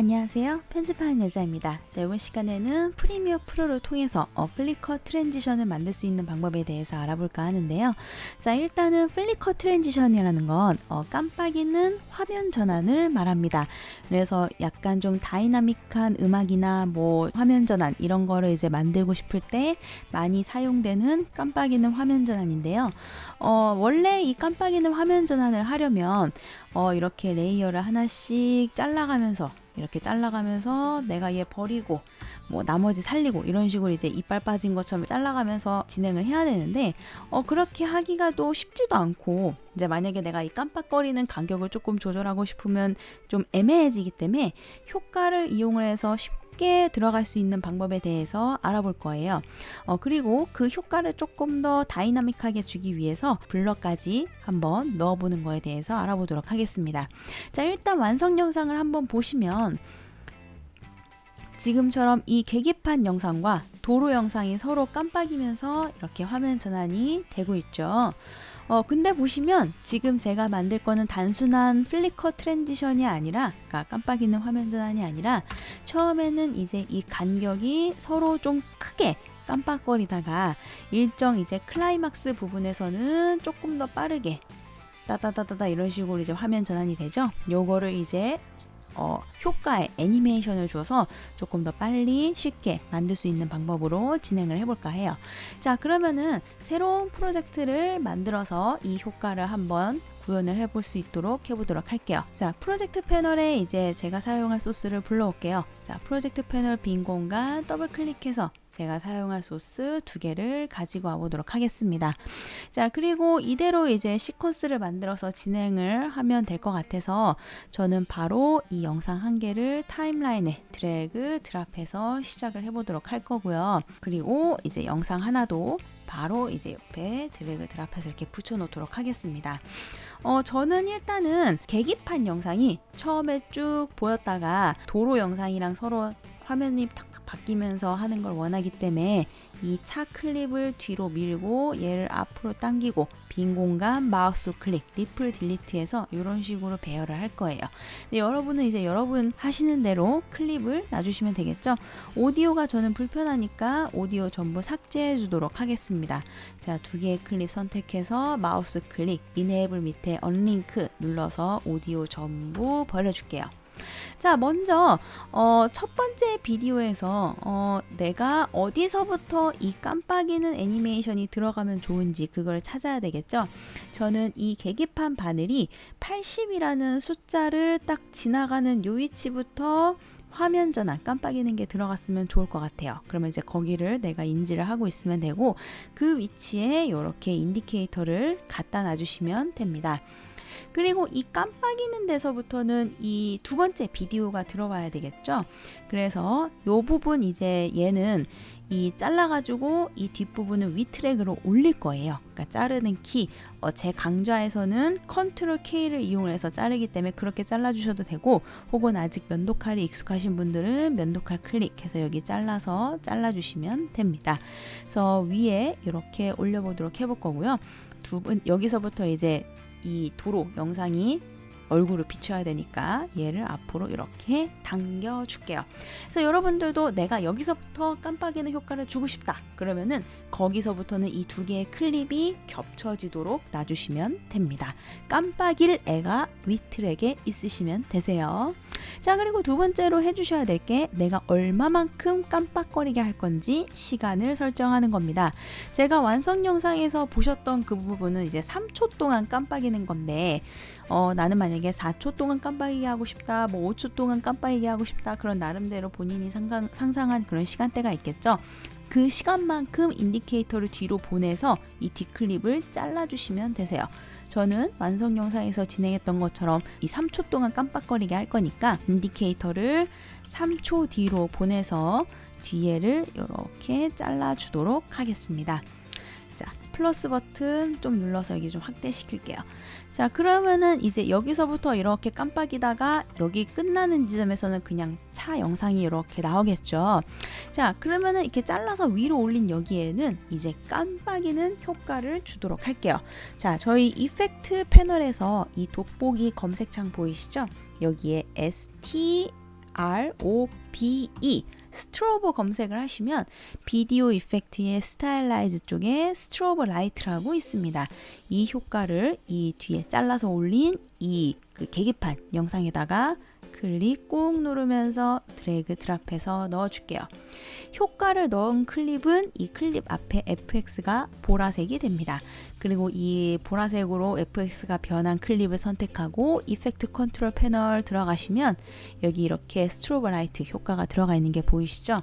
안녕하세요. 편집하는 여자입니다. 자, 이번 시간에는 프리미어 프로를 통해서 플리커 트랜지션을 만들 수 있는 방법에 대해서 알아볼까 하는데요. 자, 일단은 플리커 트랜지션이라는 건 깜빡이는 화면 전환을 말합니다. 그래서 약간 좀 다이나믹한 음악이나 뭐 화면 전환 이런 거를 이제 만들고 싶을 때 많이 사용되는 깜빡이는 화면 전환인데요. 원래 이 깜빡이는 화면 전환을 하려면 이렇게 레이어를 하나씩 이렇게 잘라가면서 내가 얘 버리고 뭐 나머지 살리고 이런 식으로 이제 이빨 빠진 것처럼 잘라가면서 진행을 해야 되는데 그렇게 하기가 또 쉽지도 않고, 이제 만약에 내가 이 깜빡거리는 간격을 조금 조절하고 싶으면 좀 애매해지기 때문에 효과를 이용을 해서 쉽게 들어갈 수 있는 방법에 대해서 알아볼 거예요. 그리고 그 효과를 조금 더 다이나믹하게 주기 위해서 블러까지 한번 넣어보는 거에 대해서 알아보도록 하겠습니다. 자, 일단 완성 영상을 한번 보시면 지금처럼 이 계기판 영상과 도로 영상이 서로 깜빡이면서 이렇게 화면 전환이 되고 있죠. 근데 보시면 지금 제가 만들 거는 단순한 플리커 트랜지션이 아니라, 그러니까 깜빡이는 화면 전환이 아니라, 처음에는 이제 이 간격이 서로 좀 크게 깜빡거리다가 일정 이제 클라이막스 부분에서는 조금 더 빠르게 따다다다다 이런 식으로 이제 화면 전환이 되죠. 요거를 이제 효과에 애니메이션을 줘서 조금 더 빨리 쉽게 만들 수 있는 방법으로 진행을 해볼까 해요. 자, 그러면은 새로운 프로젝트를 만들어서 이 효과를 한번 구현을 해볼 수 있도록 해보도록 할게요. 자, 프로젝트 패널에 이제 제가 사용할 소스를 불러올게요. 자, 프로젝트 패널 빈 공간 더블 클릭해서 제가 사용할 소스 2개를 가지고 와보도록 하겠습니다. 자, 그리고 이대로 이제 시퀀스를 만들어서 진행을 하면 될 것 같아서 저는 바로 이 영상 1개를 타임라인에 드래그 드랍해서 시작을 해보도록 할 거고요. 그리고 이제 영상 하나도 바로 이제 옆에 드래그 드랍해서 이렇게 붙여 놓도록 하겠습니다. 저는 일단은 계기판 영상이 처음에 쭉 보였다가 도로 영상이랑 서로 화면이 탁탁 바뀌면서 하는 걸 원하기 때문에 이 차 클립을 뒤로 밀고 얘를 앞으로 당기고 빈 공간 마우스 클릭 리플 딜리트해서 이런 식으로 배열을 할 거예요. 근데 여러분은 이제 여러분 하시는 대로 클립을 놔주시면 되겠죠. 오디오가 저는 불편하니까 오디오 전부 삭제해 주도록 하겠습니다. 자, 2개의 클립 선택해서 마우스 클릭 이네이블 밑에 언링크 눌러서 오디오 전부 버려줄게요. 자, 먼저 첫 번째 비디오에서 내가 어디서부터 이 깜빡이는 애니메이션이 들어가면 좋은지 그걸 찾아야 되겠죠. 저는 이 계기판 바늘이 80이라는 숫자를 딱 지나가는 요 위치부터 화면 전환 깜빡이는 게 들어갔으면 좋을 것 같아요. 그러면 이제 거기를 내가 인지를 하고 있으면 되고, 그 위치에 이렇게 인디케이터를 갖다 놔주시면 됩니다. 그리고 이 깜빡이는 데서부터는 이 2번째 비디오가 들어와야 되겠죠. 그래서 요 부분 이제 얘는 이 잘라가지고 이 뒷부분을 위 트랙으로 올릴 거예요. 그러니까 자르는 키, 제 강좌에서는 컨트롤 K를 이용해서 자르기 때문에 그렇게 잘라주셔도 되고, 혹은 아직 면도칼이 익숙하신 분들은 면도칼 클릭해서 여기 잘라서 잘라주시면 됩니다. 그래서 위에 이렇게 올려보도록 해볼 거고요. 여기서부터 이제 이 도로 영상이 얼굴을 비춰야 되니까 얘를 앞으로 이렇게 당겨 줄게요. 그래서 여러분들도 내가 여기서부터 깜빡이는 효과를 주고 싶다 그러면은 거기서부터는 이 2개의 클립이 겹쳐지도록 놔주시면 됩니다. 깜빡일 애가 위트랙에 있으시면 되세요. 자, 그리고 2번째로 해주셔야 될 게 내가 얼마만큼 깜빡거리게 할 건지 시간을 설정하는 겁니다. 제가 완성 영상에서 보셨던 그 부분은 이제 3초 동안 깜빡이는 건데, 나는 만약에 4초 동안 깜빡이게 하고 싶다, 뭐 5초 동안 깜빡이게 하고 싶다, 그런 나름대로 본인이 상상한 그런 시간대가 있겠죠. 그 시간만큼 인디케이터를 뒤로 보내서 이 뒷클립을 잘라주시면 되세요. 저는 완성 영상에서 진행했던 것처럼 이 3초 동안 깜빡거리게 할 거니까 인디케이터를 3초 뒤로 보내서 뒤에를 이렇게 잘라주도록 하겠습니다. 자, 플러스 버튼 좀 눌러서 여기 좀 확대시킬게요. 자, 그러면은 이제 여기서부터 이렇게 깜빡이다가 여기 끝나는 지점에서는 그냥 차 영상이 이렇게 나오겠죠. 자, 그러면은 이렇게 잘라서 위로 올린 여기에는 이제 깜빡이는 효과를 주도록 할게요. 자, 저희 이펙트 패널에서 이 돋보기 검색창 보이시죠? 여기에 ST STROBE 스트로보 검색을 하시면 비디오 이펙트의 스타일라이즈 쪽에 스트로보 라이트라고 있습니다. 이 효과를 이 뒤에 잘라서 올린 이 계기판 영상에다가 클릭 꾹 누르면서 드래그 드랍해서 넣어줄게요. 효과를 넣은 클립은 이 클립 앞에 FX가 보라색이 됩니다. 그리고 이 보라색으로 FX가 변한 클립을 선택하고 이펙트 컨트롤 패널 들어가시면 여기 이렇게 스트로브 라이트 효과가 들어가 있는 게 보이시죠?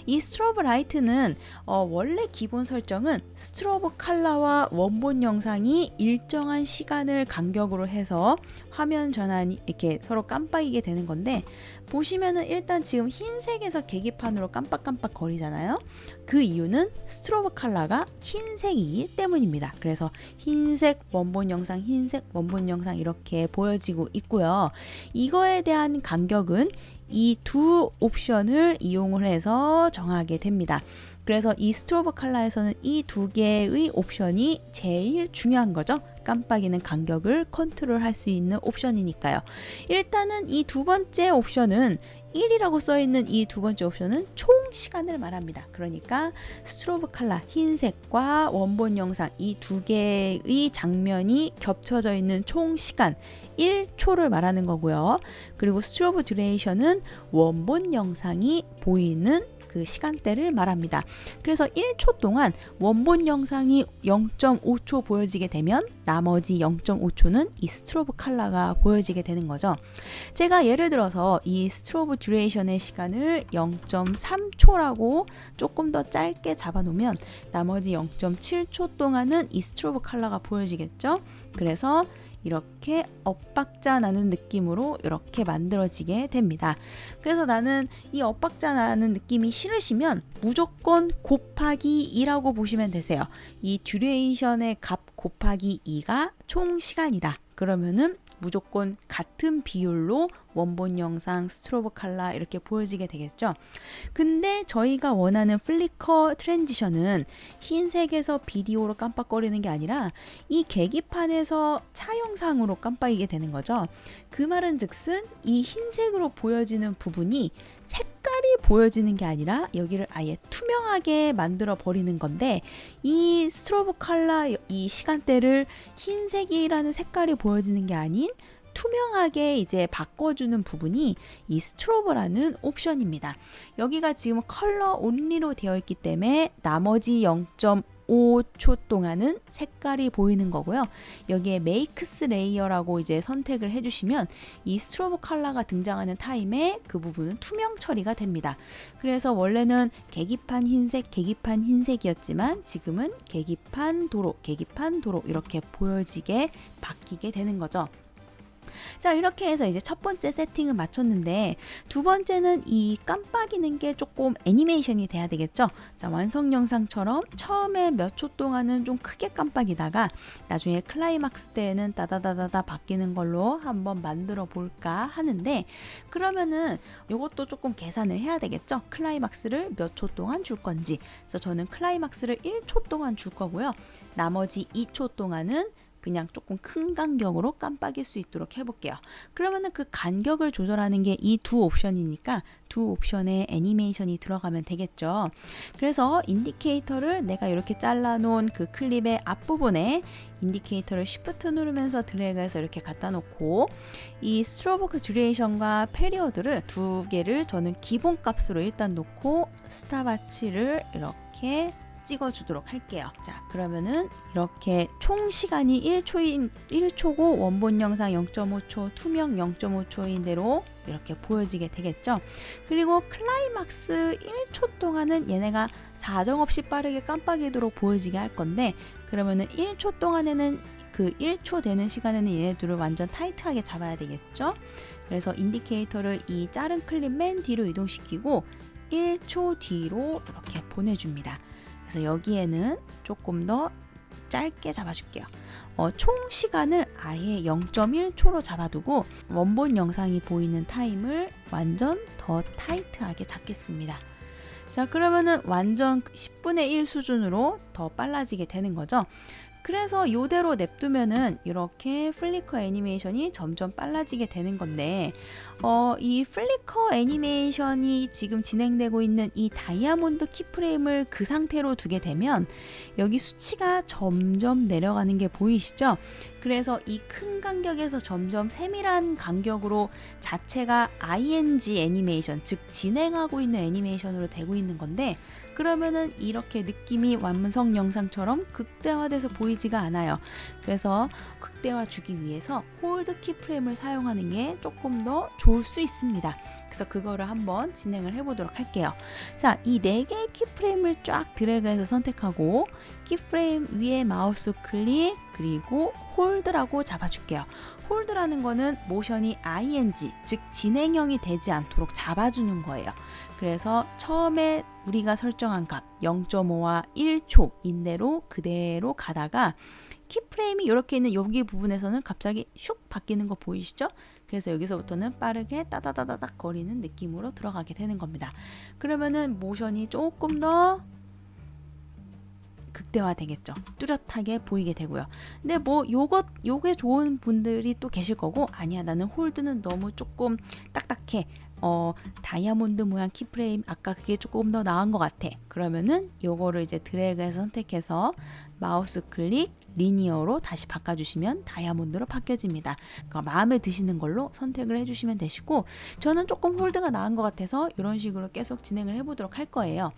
이 스트로브 라이트는 원래 기본 설정은 스트로브 컬러와 원본 영상이 일정한 시간을 간격으로 해서 화면 전환이 이렇게 서로 깜빡이게 되는 건데, 보시면은 일단 지금 흰색에서 계기판으로 깜빡깜빡 거리잖아요. 그 이유는 스트로브 컬러가 흰색이기 때문입니다. 그래서 흰색 원본 영상, 흰색 원본 영상 이렇게 보여지고 있고요. 이거에 대한 간격은 이 두 옵션을 이용을 해서 정하게 됩니다. 그래서 이 스트로브 컬러에서는 이 두 개의 옵션이 제일 중요한 거죠. 깜빡이는 간격을 컨트롤할 수 있는 옵션이니까요. 일단은 이 두 번째 옵션은 1이라고 써있는 이 두 번째 옵션은 총 시간을 말합니다. 그러니까 스트로브 컬러 흰색과 원본 영상 이 두 개의 장면이 겹쳐져 있는 총 시간 1초를 말하는 거고요. 그리고 스트로브 듀레이션은 원본 영상이 보이는 그 시간대를 말합니다. 그래서 1초 동안 원본 영상이 0.5초 보여지게 되면 나머지 0.5초는 이 스트로브 컬러가 보여지게 되는 거죠. 제가 예를 들어서 이 스트로브 듀레이션의 시간을 0.3초라고 조금 더 짧게 잡아 놓으면 나머지 0.7초 동안은 이 스트로브 컬러가 보여지겠죠. 그래서 이렇게 엇박자 나는 느낌으로 이렇게 만들어지게 됩니다. 그래서 나는 이 엇박자 나는 느낌이 싫으시면 무조건 곱하기 2라고 보시면 되세요. 이 듀레이션의 값 곱하기 2가 총 시간이다. 그러면은 무조건 같은 비율로 원본 영상, 스트로브 컬러 이렇게 보여지게 되겠죠. 근데 저희가 원하는 플리커 트랜지션은 흰색에서 비디오로 깜빡거리는 게 아니라 이 계기판에서 차영상으로 깜빡이게 되는 거죠. 그 말은 즉슨 이 흰색으로 보여지는 부분이 색깔이 보여지는 게 아니라 여기를 아예 투명하게 만들어 버리는 건데, 이 스트로브 컬러 이 시간대를 흰색이라는 색깔이 보여지는 게 아닌 투명하게 이제 바꿔주는 부분이 이 스트로브라는 옵션입니다. 여기가 지금 컬러 온리로 되어 있기 때문에 나머지 0.5초 동안은 색깔이 보이는 거고요. 여기에 메이크스 레이어라고 이제 선택을 해주시면 이 스트로브 컬러가 등장하는 타임에 그 부분은 투명 처리가 됩니다. 그래서 원래는 계기판 흰색, 계기판 흰색이었지만 지금은 계기판 도로, 계기판 도로 이렇게 보여지게 바뀌게 되는 거죠. 자, 이렇게 해서 이제 첫 번째 세팅은 마쳤는데, 두 번째는 이 깜빡이는 게 조금 애니메이션이 돼야 되겠죠. 자, 완성 영상처럼 처음에 몇 초 동안은 좀 크게 깜빡이다가 나중에 클라이막스 때에는 따다다다다 바뀌는 걸로 한번 만들어 볼까 하는데, 그러면은 이것도 조금 계산을 해야 되겠죠. 클라이막스를 몇 초 동안 줄 건지. 그래서 저는 클라이막스를 1초 동안 줄 거고요. 나머지 2초 동안은 그냥 조금 큰 간격으로 깜빡일 수 있도록 해볼게요. 그러면은 그 간격을 조절하는 게 이 두 옵션이니까 두 옵션에 애니메이션이 들어가면 되겠죠. 그래서 인디케이터를 내가 이렇게 잘라놓은 그 클립의 앞부분에 인디케이터를 Shift 누르면서 드래그해서 이렇게 갖다 놓고, 이 스트로브 듀레이션과 페리어드를 두 개를 저는 기본 값으로 일단 놓고 스탑와치를 이렇게 찍어주도록 할게요. 자, 그러면은 이렇게 총 시간이 1초고 원본 영상 0.5초, 투명 0.5초인 대로 이렇게 보여지게 되겠죠. 그리고 클라이막스 1초 동안은 얘네가 사정없이 빠르게 깜빡이도록 보여지게 할 건데, 그러면은 1초 동안에는 그 1초 되는 시간에는 얘네들을 완전 타이트하게 잡아야 되겠죠. 그래서 인디케이터를 이 자른 클립 맨 뒤로 이동시키고 1초 뒤로 이렇게 보내줍니다. 그래서 여기에는 조금 더 짧게 잡아줄게요. 총 시간을 아예 0.1초로 잡아두고 원본 영상이 보이는 타임을 완전 더 타이트하게 잡겠습니다. 자, 그러면은 완전 10분의 1 수준으로 더 빨라지게 되는 거죠. 그래서 이대로 냅두면은 이렇게 플리커 애니메이션이 점점 빨라지게 되는 건데, 이 플리커 애니메이션이 지금 진행되고 있는 이 다이아몬드 키프레임을 그 상태로 두게 되면 여기 수치가 점점 내려가는 게 보이시죠? 그래서 이 큰 간격에서 점점 세밀한 간격으로 자체가 ing 애니메이션, 즉 진행하고 있는 애니메이션으로 되고 있는 건데, 그러면은 이렇게 느낌이 완성 영상처럼 극대화돼서 보이지가 않아요. 그래서 극대화 주기 위해서 홀드 키프레임을 사용하는 게 조금 더 좋을 수 있습니다. 그래서 그거를 한번 진행을 해보도록 할게요. 자, 이 4개의 키프레임을 쫙 드래그해서 선택하고 키프레임 위에 마우스 클릭, 그리고 홀드라고 잡아줄게요. 홀드라는 거는 모션이 ing, 즉 진행형이 되지 않도록 잡아주는 거예요. 그래서 처음에 우리가 설정한 값 0.5와 1초 인내로 그대로 가다가 키프레임이 이렇게 있는 여기 부분에서는 갑자기 슉 바뀌는 거 보이시죠? 그래서 여기서부터는 빠르게 따다다다닥 거리는 느낌으로 들어가게 되는 겁니다. 그러면은 모션이 조금 더 극대화 되겠죠. 뚜렷하게 보이게 되고요. 근데 뭐 요게 좋은 분들이 또 계실 거고, 아니야 나는 홀드는 너무 조금 딱딱해, 다이아몬드 모양 키프레임 아까 그게 조금 더 나은 것 같아. 그러면은 요거를 이제 드래그해서 선택해서 마우스 클릭 리니어로 다시 바꿔주시면 다이아몬드로 바뀌어집니다. 그러니까 마음에 드시는 걸로 선택을 해주시면 되시고, 저는 조금 홀드가 나은 것 같아서 이런 식으로 계속 진행을 해보도록 할 거예요.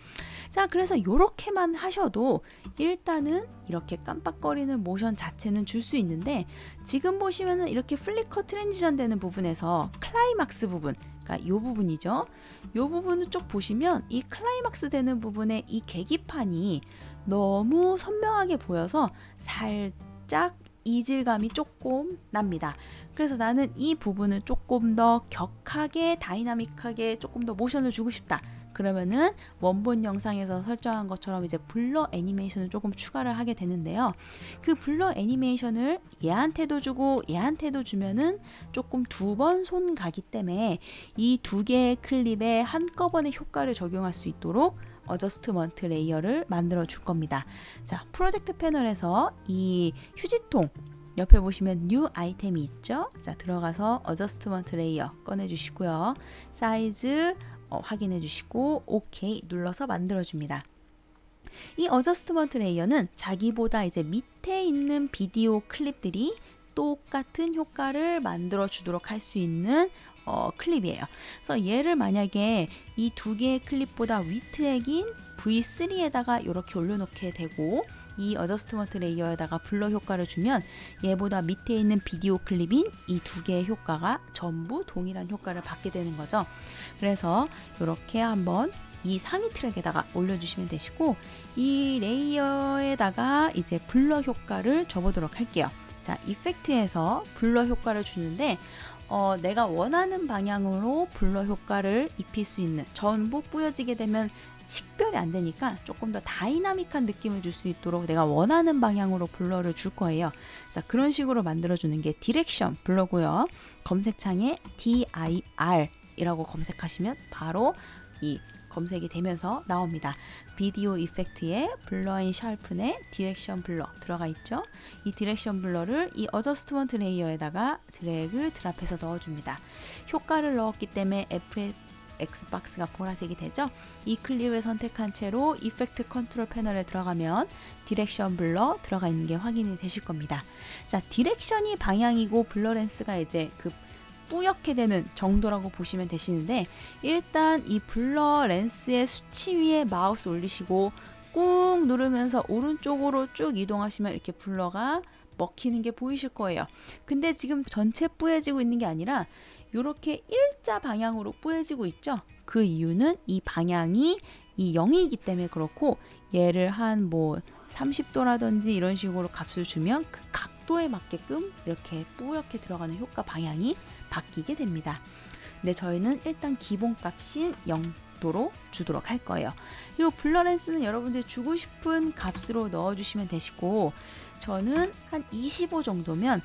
자, 그래서 이렇게만 하셔도 일단은 이렇게 깜빡거리는 모션 자체는 줄 수 있는데, 지금 보시면은 이렇게 플리커 트랜지션 되는 부분에서 클라이막스 부분, 그러니까 이 부분이죠. 이 부분을 쭉 보시면 이 클라이막스 되는 부분에 이 계기판이 너무 선명하게 보여서 살짝 이질감이 조금 납니다. 그래서 나는 이 부분을 조금 더 격하게 다이나믹하게 조금 더 모션을 주고 싶다. 그러면은 원본 영상에서 설정한 것처럼 이제 블러 애니메이션을 조금 추가를 하게 되는데요. 그 블러 애니메이션을 얘한테도 주고 얘한테도 주면은 조금 2번 손 가기 때문에 이 2개의 클립에 한꺼번에 효과를 적용할 수 있도록 어저스트먼트 레이어를 만들어 줄 겁니다. 자, 프로젝트 패널에서 이 휴지통 옆에 보시면 뉴 아이템이 있죠. 자, 들어가서 어저스트먼트 레이어 꺼내 주시고요. 사이즈 확인해 주시고 오케이 눌러서 만들어 줍니다. 이 어저스트먼트 레이어는 자기보다 이제 밑에 있는 비디오 클립들이 똑같은 효과를 만들어 주도록 할 수 있는 클립이에요. 그래서 얘를 만약에 이 2개의 클립보다 위트액인 V3에다가 이렇게 올려놓게 되고, 이 어저스트먼트 레이어에다가 블러 효과를 주면 얘보다 밑에 있는 비디오 클립인 이 2개의 효과가 전부 동일한 효과를 받게 되는 거죠. 그래서 이렇게 한번 이 상위 트랙에다가 올려주시면 되시고, 이 레이어에다가 이제 블러 효과를 줘보도록 할게요. 자, 이펙트에서 블러 효과를 주는데 내가 원하는 방향으로 블러 효과를 입힐 수 있는, 전부 뿌려지게 되면 식별이 안 되니까 조금 더 다이나믹한 느낌을 줄 수 있도록 내가 원하는 방향으로 블러를 줄 거예요. 자, 그런 식으로 만들어주는 게 디렉션 블러고요. 검색창에 DIR 이라고 검색하시면 바로 이 검색이 되면서 나옵니다. 비디오 이펙트에 블러 앤 샤프의 디렉션 블러 들어가 있죠. 이 디렉션 블러를 이 어저스트먼트 레이어에다가 드래그 드랍해서 넣어줍니다. 효과를 넣었기 때문에 X박스가 보라색이 되죠. 이 클립을 선택한 채로 이펙트 컨트롤 패널에 들어가면 디렉션 블러 들어가 있는 게 확인이 되실 겁니다. 자, 디렉션이 방향이고 블러 렌스가 이제 그 뿌옇게 되는 정도라고 보시면 되시는데, 일단 이 블러 렌스의 수치 위에 마우스 올리시고 꾹 누르면서 오른쪽으로 쭉 이동하시면 이렇게 블러가 먹히는 게 보이실 거예요. 근데 지금 전체 뿌얘지고 있는 게 아니라 이렇게 일자 방향으로 뿌얘지고 있죠. 그 이유는 이 방향이 이 0이기 때문에 그렇고, 얘를 한 뭐 30도라든지 이런 식으로 값을 주면 그 각도에 맞게끔 이렇게 뿌옇게 들어가는 효과 방향이 바뀌게 됩니다. 근데 저희는 일단 기본값인 0도로 주도록 할 거예요. 그리고 블러 렌스는 여러분들이 주고 싶은 값으로 넣어주시면 되시고, 저는 한 25 정도면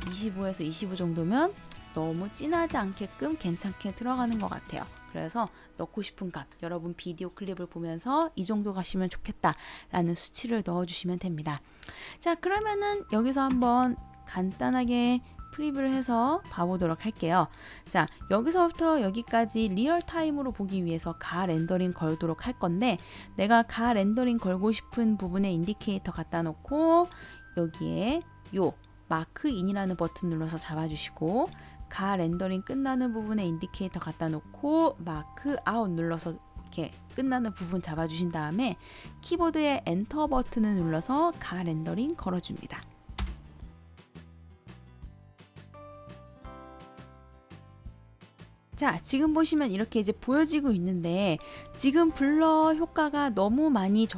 25에서 25 정도면 너무 진하지 않게끔 괜찮게 들어가는 것 같아요. 그래서 넣고 싶은 값, 여러분 비디오 클립을 보면서 이 정도 가시면 좋겠다라는 수치를 넣어주시면 됩니다. 자, 그러면은 여기서 한번 간단하게 프리뷰를 해서 봐보도록 할게요. 자, 여기서부터 여기까지 리얼타임으로 보기 위해서 가 렌더링 걸도록 할 건데, 내가 가 렌더링 걸고 싶은 부분에 인디케이터 갖다 놓고 여기에 요 마크인이라는 버튼 눌러서 잡아주시고, 가 렌더링 끝나는 부분에 인디케이터 갖다 놓고 마크 아웃 눌러서 이렇게 끝나는 부분 잡아주신 다음에 키보드의 엔터 버튼을 눌러서 가 렌더링 걸어줍니다. 자, 지금 보시면 이렇게 이제 보여지고 있는데, 지금 블러 효과가 너무 많이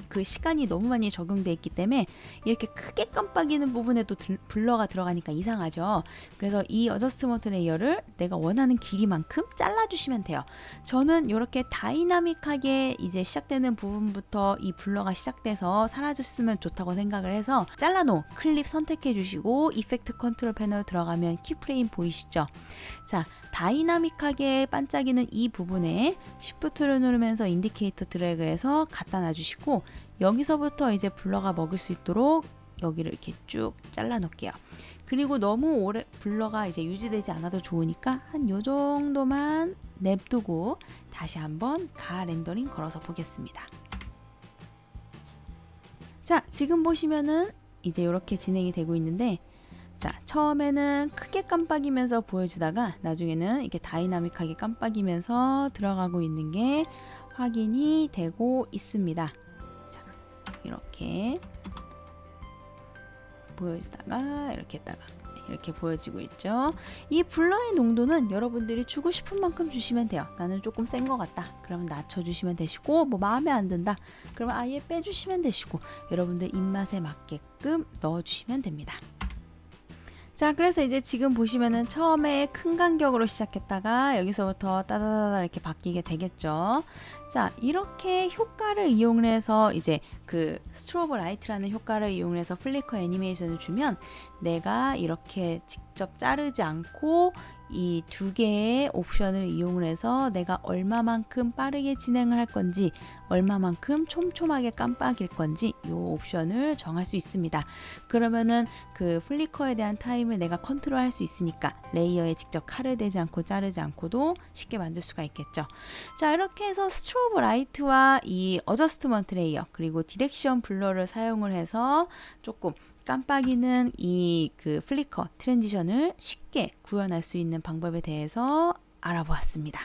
그 시간이 너무 많이 적용돼 있기 때문에 이렇게 크게 깜빡이는 부분에도 블러가 들어가니까 이상하죠. 그래서 이 어저스트먼트 레이어를 내가 원하는 길이만큼 잘라주시면 돼요. 저는 이렇게 다이나믹하게 이제 시작되는 부분부터 이 블러가 시작돼서 사라졌으면 좋다고 생각을 해서 잘라놓은 클립 선택해 주시고 이펙트 컨트롤 패널 들어가면 키프레임 보이시죠? 자, 다이나믹하게 반짝이는 이 부분에 Shift를 누르면서 인디케이터 드래그해서 갖다 놔주시고, 여기서부터 이제 블러가 먹을 수 있도록 여기를 이렇게 쭉 잘라 놓을게요. 그리고 너무 오래 블러가 이제 유지되지 않아도 좋으니까 한 요 정도만 냅두고 다시 한번 가 렌더링 걸어서 보겠습니다. 자, 지금 보시면은 이제 이렇게 진행이 되고 있는데, 자, 처음에는 크게 깜빡이면서 보여주다가 나중에는 이렇게 다이나믹하게 깜빡이면서 들어가고 있는 게 확인이 되고 있습니다. 자, 이렇게 보여주다가 이렇게 했다가 이렇게 보여지고 있죠. 이 블러의 농도는 여러분들이 주고 싶은 만큼 주시면 돼요. 나는 조금 센 것 같다, 그러면 낮춰주시면 되시고, 뭐 마음에 안 든다 그러면 아예 빼주시면 되시고, 여러분들 입맛에 맞게끔 넣어주시면 됩니다. 자, 그래서 이제 지금 보시면은 처음에 큰 간격으로 시작했다가 여기서부터 따다다다 이렇게 바뀌게 되겠죠. 자, 이렇게 효과를 이용해서 이제 그 스트로브 라이트라는 효과를 이용해서 플리커 애니메이션을 주면 내가 이렇게 직접 자르지 않고 이 두 개의 옵션을 이용을 해서 내가 얼마만큼 빠르게 진행을 할 건지, 얼마만큼 촘촘하게 깜빡일 건지 이 옵션을 정할 수 있습니다. 그러면은 그 플리커에 대한 타임을 내가 컨트롤할 수 있으니까 레이어에 직접 칼을 대지 않고 자르지 않고도 쉽게 만들 수가 있겠죠. 자, 이렇게 해서 스트로브 라이트와 이 어저스트먼트 레이어 그리고 디렉션 블러를 사용을 해서 조금 깜빡이는 이 그 플리커 트랜지션을 쉽게 구현할 수 있는 방법에 대해서 알아보았습니다.